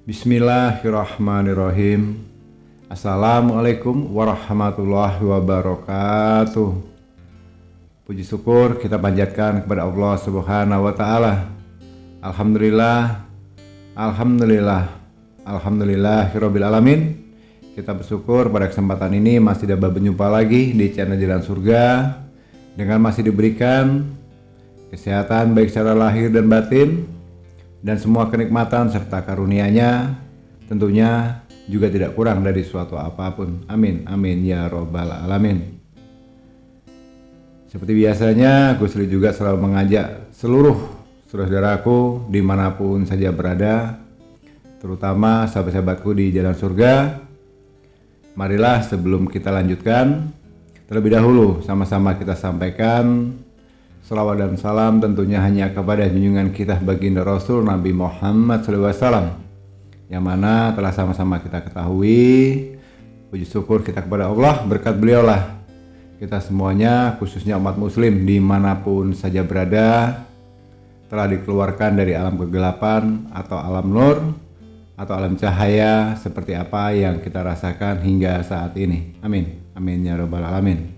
Bismillahirrahmanirrahim. Assalamualaikum warahmatullahi wabarakatuh. Puji syukur kita panjatkan kepada Allah Subhanahu wa taala. Alhamdulillah. Alhamdulillahirabbil alamin. Kita bersyukur pada kesempatan ini masih dapat berjumpa lagi di channel Jalan Surga dengan masih diberikan kesehatan baik secara lahir dan batin, dan semua kenikmatan serta karunia-Nya tentunya juga tidak kurang dari suatu apapun. Amin, amin ya robbal alamin. Seperti biasanya, Gusli juga selalu mengajak seluruh saudaraku dimanapun saja berada, terutama sahabat-sahabatku di Jalan Surga. Marilah sebelum kita lanjutkan, terlebih dahulu sama-sama kita sampaikan salawat dan salam tentunya hanya kepada junjungan kita baginda Rasul Nabi Muhammad SAW, yang mana telah sama-sama kita ketahui, puji syukur kita kepada Allah, berkat beliaulah kita semuanya, khususnya umat muslim dimanapun saja berada, telah dikeluarkan dari alam kegelapan atau alam nur atau alam cahaya seperti apa yang kita rasakan hingga saat ini. Amin, amin ya rabbal alamin.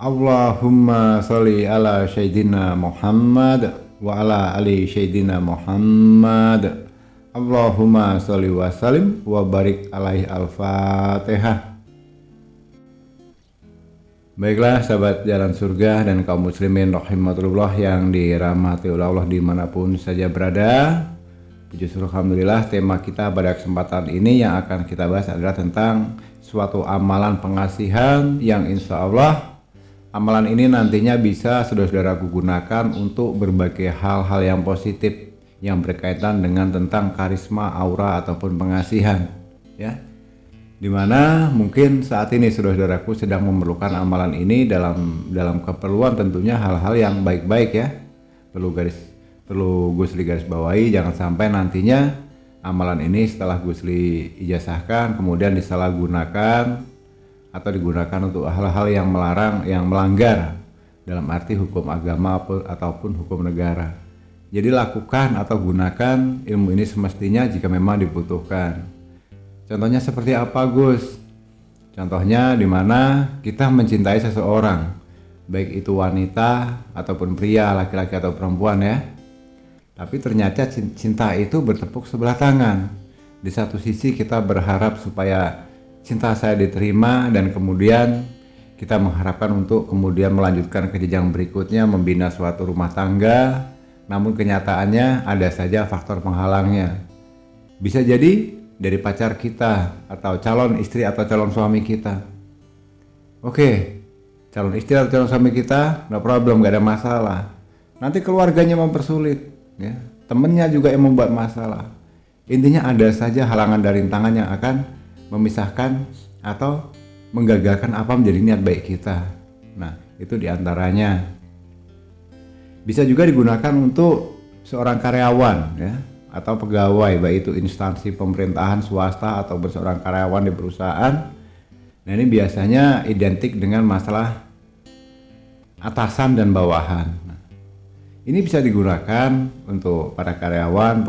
Allahumma sholli ala Sayyidina Muhammad wa ala ali Sayyidina Muhammad. Allahumma sholli wa sallim wa barik alaihi. Al-Fatihah. Baiklah sahabat Jalan Surga dan kaum muslimin rahimatullah yang dirahmati oleh Allah dimanapun saja berada. Puji syukur alhamdulillah, tema kita pada kesempatan ini yang akan kita bahas adalah tentang suatu amalan pengasihan yang insya Allah amalan ini nantinya bisa saudara-saudaraku gunakan untuk berbagai hal-hal yang positif yang berkaitan dengan tentang karisma, aura ataupun pengasihan, ya. Dimana mungkin saat ini saudara-saudaraku sedang memerlukan amalan ini dalam keperluan tentunya hal-hal yang baik-baik, ya. Perlu Gusli garis bawahi, jangan sampai nantinya amalan ini setelah Gusli ijazahkan kemudian disalahgunakan atau digunakan untuk hal-hal yang melarang, yang melanggar dalam arti hukum agama ataupun hukum negara. Jadi lakukan atau gunakan ilmu ini semestinya jika memang dibutuhkan. Contohnya seperti apa, Gus? Contohnya di mana kita mencintai seseorang, baik itu wanita ataupun pria, laki-laki atau perempuan, ya. Tapi ternyata cinta itu bertepuk sebelah tangan. Di satu sisi kita berharap supaya cinta saya diterima, dan kemudian kita mengharapkan untuk kemudian melanjutkan ke jenjang berikutnya, membina suatu rumah tangga. Namun kenyataannya ada saja faktor penghalangnya. Bisa jadi dari pacar kita atau calon istri atau calon suami kita. Oke, calon istri atau calon suami kita no problem, gak ada masalah. Nanti keluarganya mempersulit, ya. Temennya juga yang membuat masalah. Intinya ada saja halangan dan rintangan yang akan memisahkan atau menggagalkan apa menjadi niat baik kita. Nah, itu diantaranya. Bisa juga digunakan untuk seorang karyawan, ya, atau pegawai, baik itu instansi pemerintahan, swasta, atau seorang karyawan di perusahaan. Nah, ini biasanya identik dengan masalah atasan dan bawahan. Nah, ini bisa digunakan untuk para karyawan,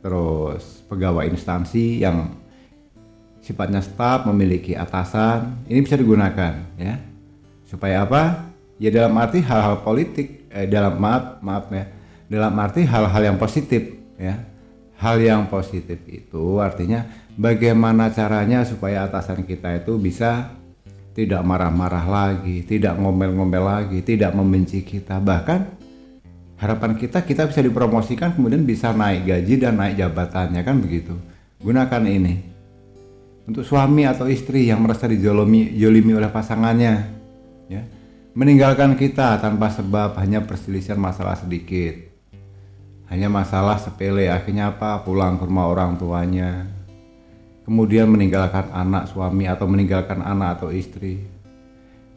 terus pegawai instansi yang sifatnya staf, memiliki atasan. Ini bisa digunakan, ya. Supaya apa? Ya dalam arti hal-hal politik, dalam arti hal-hal yang positif, ya. Hal yang positif itu artinya bagaimana caranya supaya atasan kita itu bisa tidak marah-marah lagi, tidak ngomel-ngomel lagi, tidak membenci kita. Bahkan harapan kita bisa dipromosikan, kemudian bisa naik gaji dan naik jabatannya, kan begitu. Gunakan ini. Untuk suami atau istri yang merasa dijolimi oleh pasangannya, ya, meninggalkan kita tanpa sebab, hanya perselisihan masalah sedikit, hanya masalah sepele, akhirnya apa? Pulang ke rumah orang tuanya, kemudian meninggalkan anak suami atau meninggalkan anak atau istri.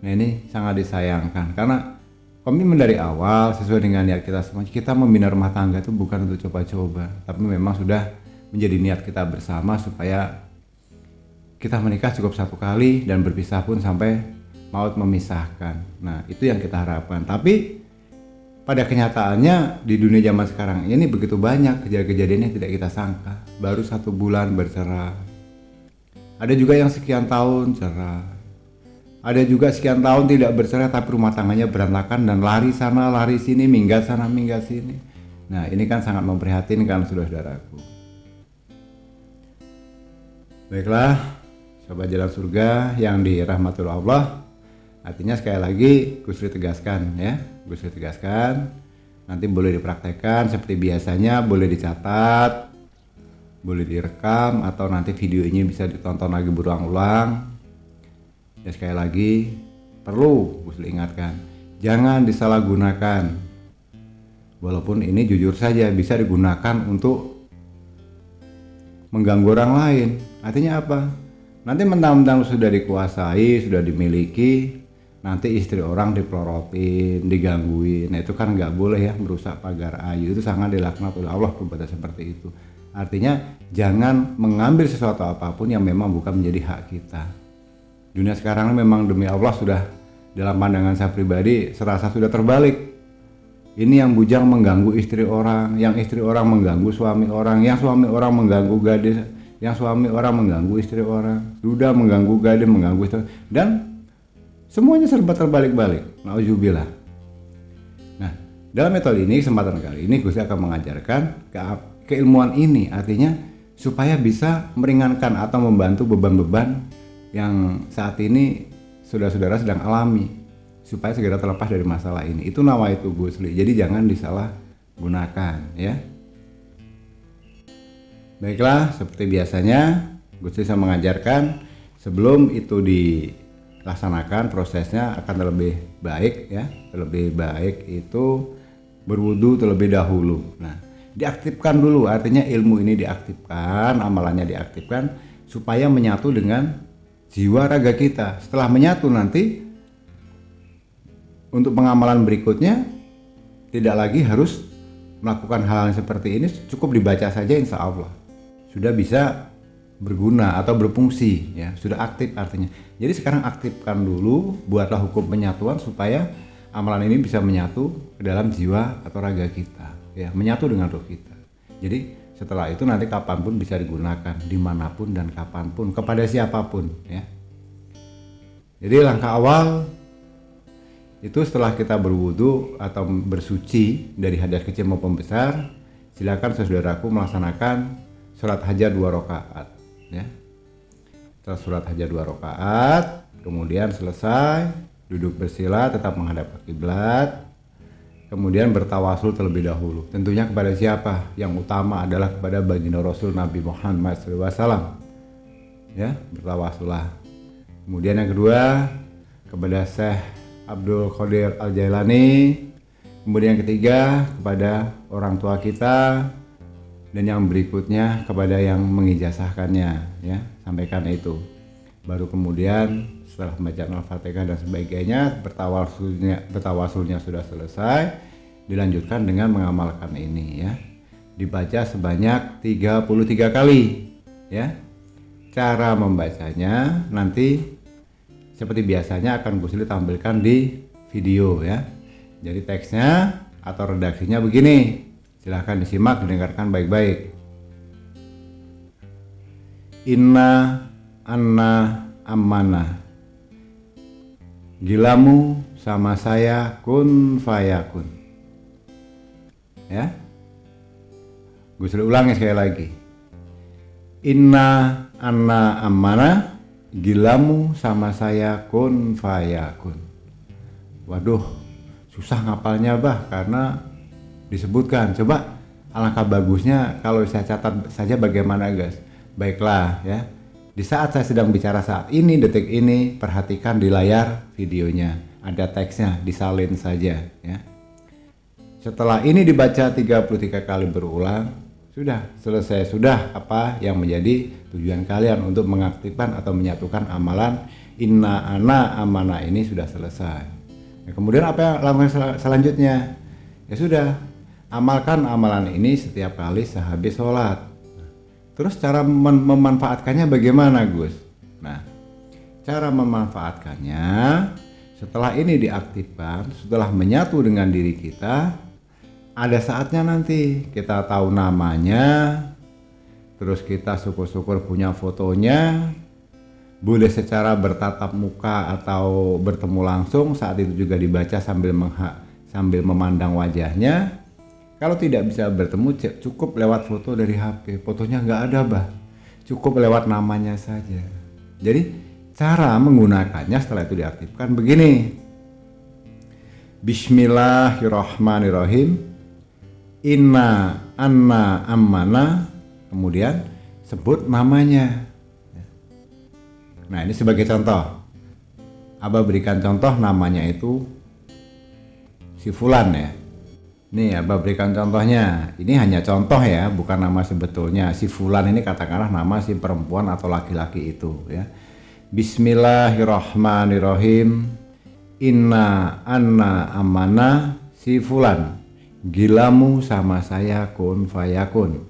Nah, ini sangat disayangkan karena komitmen dari awal sesuai dengan niat kita semua. Kita membina rumah tangga itu bukan untuk coba-coba, tapi memang sudah menjadi niat kita bersama supaya kita menikah cukup satu kali dan berpisah pun sampai maut memisahkan. Nah, itu yang kita harapkan. Tapi pada kenyataannya di dunia zaman sekarang ini begitu banyak kejadian-kejadian yang tidak kita sangka. Baru 1 bulan bercerai, ada juga yang sekian tahun cerai, ada juga sekian tahun tidak bercerai tapi rumah tangganya berantakan dan lari sana lari sini, minggat sana minggat sini. Nah ini kan sangat memprihatinkan saudara-saudaraku. Baiklah sahabat jalan surga yang dirahmati Allah, artinya sekali lagi Gusri tegaskan ya, Gusri tegaskan nanti boleh dipraktekkan seperti biasanya, boleh dicatat, boleh direkam, atau nanti video ini bisa ditonton lagi berulang-ulang. Ya sekali lagi perlu Gusri ingatkan, jangan disalahgunakan. Walaupun ini jujur saja bisa digunakan untuk mengganggu orang lain. Artinya apa? Nanti mentang-mentang sudah dikuasai, sudah dimiliki, nanti istri orang dipelorotin, digangguin. Nah itu kan nggak boleh ya, merusak pagar ayu. Itu sangat dilaknat oleh Allah perbuatan seperti itu. Artinya jangan mengambil sesuatu apapun yang memang bukan menjadi hak kita. Dunia sekarang memang demi Allah sudah, dalam pandangan saya pribadi, serasa sudah terbalik. Ini yang bujang mengganggu istri orang, yang istri orang mengganggu suami orang, yang suami orang mengganggu gadis, yang suami orang mengganggu istri orang, sudah mengganggu gadis, mengganggu istri, dan semuanya serba terbalik-balik. Nauzubillah. Nah, dalam metode ini, kesempatan kali ini Gusti akan mengajarkan keilmuan ini, artinya supaya bisa meringankan atau membantu beban-beban yang saat ini saudara-saudara sedang alami, supaya segera terlepas dari masalah ini. Itu nawaitu Gusli. Jadi jangan disalahgunakan ya. Baiklah, seperti biasanya Gusli saya mengajarkan sebelum itu dilaksanakan prosesnya akan lebih baik ya. Lebih baik itu berwudu terlebih dahulu. Nah, diaktifkan dulu, artinya ilmu ini diaktifkan, amalannya diaktifkan supaya menyatu dengan jiwa raga kita. Setelah menyatu nanti untuk pengamalan berikutnya tidak lagi harus melakukan hal yang seperti ini, cukup dibaca saja insya Allah sudah bisa berguna atau berfungsi ya, sudah aktif artinya. Jadi sekarang aktifkan dulu, buatlah hukum penyatuan supaya amalan ini bisa menyatu ke dalam jiwa atau raga kita ya, menyatu dengan roh kita. Jadi setelah itu nanti kapanpun bisa digunakan, dimanapun dan kapanpun, kepada siapapun ya. Jadi langkah awal itu setelah kita berwudu atau bersuci dari hadas kecil maupun besar, silakan saudaraku melaksanakan sholat hajat 2 rakaat ya. Setelah sholat hajat 2 rakaat, kemudian selesai, duduk bersila tetap menghadap ke kiblat, kemudian bertawasul terlebih dahulu. Tentunya kepada siapa? Yang utama adalah kepada baginda Rasul Nabi Muhammad SAW ya, bertawasullah. Kemudian yang kedua kepada Syekh Abdul Qadir Al-Jailani, kemudian yang ketiga kepada orang tua kita, dan yang berikutnya kepada yang mengijazahkannya ya, sampaikan itu. Baru kemudian setelah membacaan Al-Fatihah dan sebagainya, bertawasulnya sudah selesai, dilanjutkan dengan mengamalkan ini ya. Dibaca sebanyak 33 kali ya. Cara membacanya nanti seperti biasanya akan Gusli tampilkan di video ya. Jadi teksnya atau redaksinya begini, silahkan disimak, didengarkan baik-baik. Inna anna amanah, gilamu sama saya kun fayakun ya. Gusli ulangi sekali lagi. Inna anna amanah, gilamu sama saya kun fayakun. Waduh, susah ngapalnya bah, karena disebutkan. Coba alangkah bagusnya kalau saya catat saja bagaimana guys. Baiklah ya, di saat saya sedang bicara saat ini, detik ini, perhatikan di layar videonya, ada teksnya, disalin saja ya. Setelah ini dibaca 33 kali berulang, sudah selesai. Sudah apa yang menjadi tujuan kalian untuk mengaktifkan atau menyatukan amalan inna ana amanah ini sudah selesai. Nah, kemudian apa yang lakukan selanjutnya? Ya sudah, amalkan amalan ini setiap kali sehabis sholat. Terus cara memanfaatkannya bagaimana Gus? Nah, cara memanfaatkannya Setelah ini diaktifkan, setelah menyatu dengan diri kita, ada saatnya nanti kita tahu namanya, terus kita syukur-syukur punya fotonya, boleh secara bertatap muka atau bertemu langsung, saat itu juga dibaca sambil memandang wajahnya. Kalau tidak bisa bertemu, cukup lewat foto dari HP, fotonya nggak ada bah, cukup lewat namanya saja. Jadi cara menggunakannya setelah itu diaktifkan begini. Bismillahirrahmanirrahim. Inna anna ammana. Kemudian sebut namanya. Nah, ini sebagai contoh. Abah berikan contoh, namanya itu si Fulan ya. Nih Abah berikan contohnya. Ini hanya contoh ya, bukan nama sebetulnya. Si Fulan ini katakanlah nama si perempuan atau laki-laki itu ya. Bismillahirrahmanirrahim. Inna anna amana si Fulan. Gilamu sama saya kun fayakun.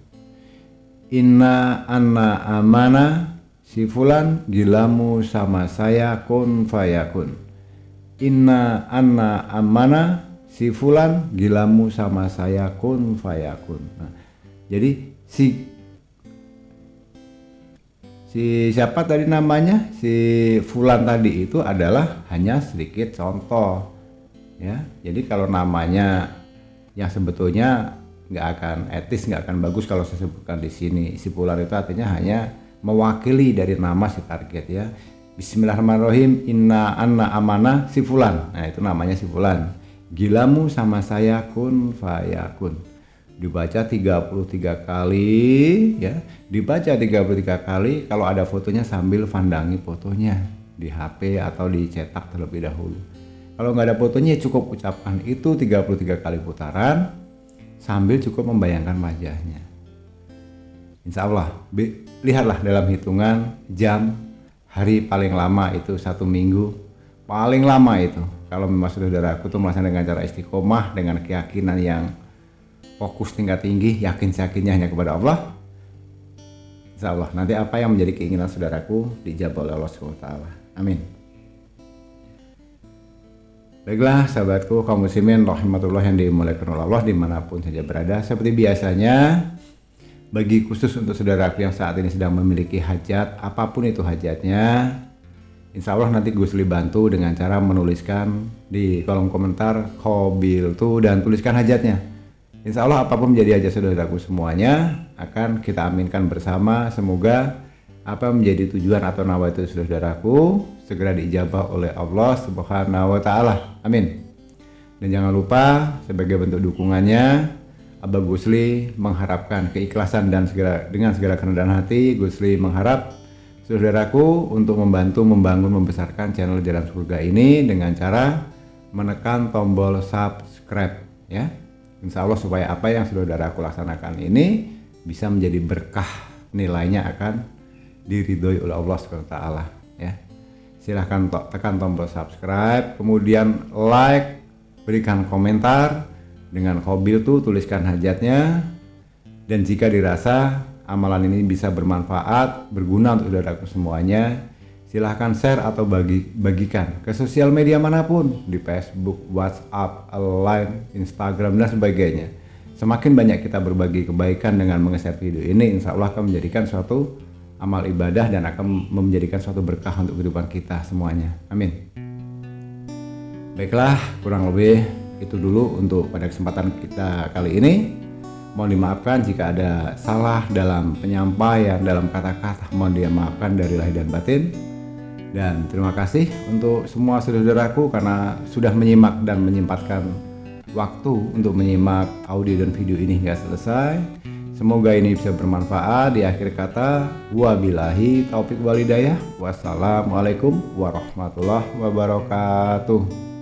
Inna anna amana si Fulan. Gilamu sama saya kun fayakun. Inna anna amana si Fulan. Gilamu sama saya kun fayakun. Nah, jadi si siapa tadi namanya, si Fulan tadi itu adalah hanya sedikit contoh ya. Jadi kalau namanya yang sebetulnya nggak akan etis, nggak akan bagus kalau saya sebutkan di sini. Si Fulan itu artinya hanya mewakili dari nama si target ya. Bismillahirrahmanirrahim. Inna anna amana si Fulan. Nah, itu namanya si Fulan. Gilamu sama saya kun fayakun. Dibaca 33 kali ya. Dibaca 33 kali, kalau ada fotonya sambil pandangi fotonya di HP atau dicetak terlebih dahulu. Kalau nggak ada fotonya cukup ucapkan itu 33 kali putaran sambil cukup membayangkan wajahnya. Insya Allah, lihatlah dalam hitungan jam, hari paling lama itu 1 minggu, paling lama itu. Kalau memang saudaraku tuh melaksanakan dengan cara istiqomah, dengan keyakinan yang fokus tingkat tinggi, yakin-yakinnya hanya kepada Allah, insya Allah nanti apa yang menjadi keinginan saudaraku dijawab oleh Allah SWT. Amin. Baiklah sahabatku kaum muslimin rahimahullah yang dimuliakan oleh Allah dimanapun saja berada, seperti biasanya bagi khusus untuk saudaraku yang saat ini sedang memiliki hajat, apapun itu hajatnya, insya Allah nanti Gus Li bantu dengan cara menuliskan di kolom komentar Qabiltu dan tuliskan hajatnya. Insya Allah apapun menjadi hajat saudaraku semuanya akan kita aminkan bersama. Semoga apa menjadi tujuan atau nawaitu saudaraku segera diijabah oleh Allah Subhanahu wa Ta'ala. Amin. Dan jangan lupa sebagai bentuk dukungannya, Abah Gus Li mengharapkan keikhlasan dan dengan segala kerendahan hati, Gus Li mengharap saudaraku untuk membantu membangun membesarkan channel Jalan Surga ini dengan cara menekan tombol subscribe ya. Insya Allah supaya apa yang saudaraku laksanakan ini bisa menjadi berkah, nilainya akan diridhoi oleh Allah SWT ya. Silahkan tekan tombol subscribe, kemudian like, berikan komentar dengan Qabiltu, tuliskan hajatnya, dan jika dirasa amalan ini bisa bermanfaat, berguna untuk saudaraku semuanya, silahkan share atau bagikan ke sosial media manapun, di Facebook, WhatsApp, Line, Instagram, dan sebagainya. Semakin banyak kita berbagi kebaikan dengan menge-share video ini, insya Allah akan menjadikan suatu amal ibadah dan akan menjadikan suatu berkah untuk kehidupan kita semuanya. Amin. Baiklah, kurang lebih itu dulu untuk pada kesempatan kita kali ini. Mohon dimaafkan jika ada salah dalam penyampaian, dalam kata-kata, mohon dimaafkan dari lahir dan batin. Dan terima kasih untuk semua saudaraku karena sudah menyimak dan menyempatkan waktu untuk menyimak audio dan video ini hingga selesai. Semoga ini bisa bermanfaat. Di akhir kata, wabillahi taufiq walhidayah. Wassalamualaikum warahmatullahi wabarakatuh.